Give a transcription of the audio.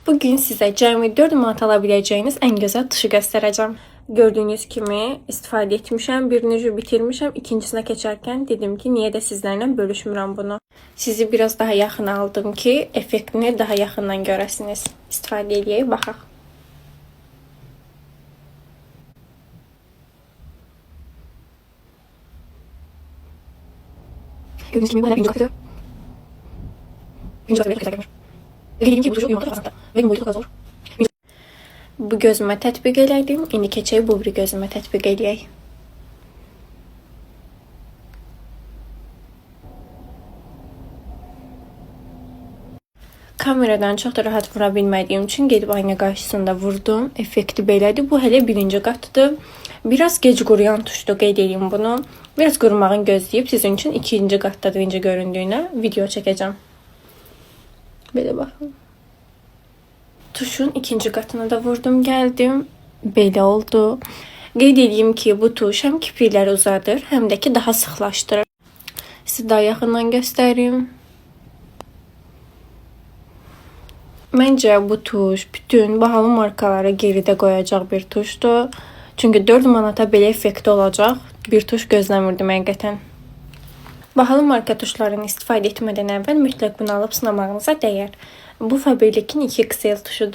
Bugün sizə cəmi 4 manat ala biləcəyiniz ən gözəl tuşu göstərəcəm. Gördüyünüz kimi istifadə etmişəm, birini bitirmişəm, ikincisine keçərkən dedim ki, niyə də sizlərlə bölüşmürəm bunu. Sizi biraz daha yaxın aldım ki, effektini daha yaxından görəsiniz. İstifadə edək, baxaq. Gördüyünüz kimi bu hələ birinci qatı. Birinci qatı belə xəstə gəlmir. Dediyim ki, bu tuşu uyumalı qazanda və boyutu qazanır. Bu gözümə tətbiq elədim. İndi keçək bu bir gözümə tətbiq eləyək. Kameradan çox da rahat vura bilmədiyim üçün gedib ayna qarşısında vurdum. Effekti belədir. Bu hələ birinci qatıdır. Biraz gec quruyan tuşdur, qeyd edeyim bunu. Biraz qurumağını gözləyib sizin üçün ikinci qatdadır necə göründüyünə video çəkəcəm. Belə baxın. Tuşun ikinci qatını da vurdum, gəldim. Belə oldu. Qeyd edeyim ki, bu tuş həm kiprikləri uzadır, həm də ki daha sıxlaşdırır. Sizə daha yaxından göstərim. Məncə bu tuş bütün bahalı markalara geridə qoyacaq bir tuşdur. Çünki 4 manata belə effekti olacaq bir tuş gözləmirdim həqiqətən. Bahalı marka tuşlarını istifadə etmədən əvvəl mütləq bunu alıb sınamağınıza dəyər. Bu Faberlic'in 2XL tuşudur.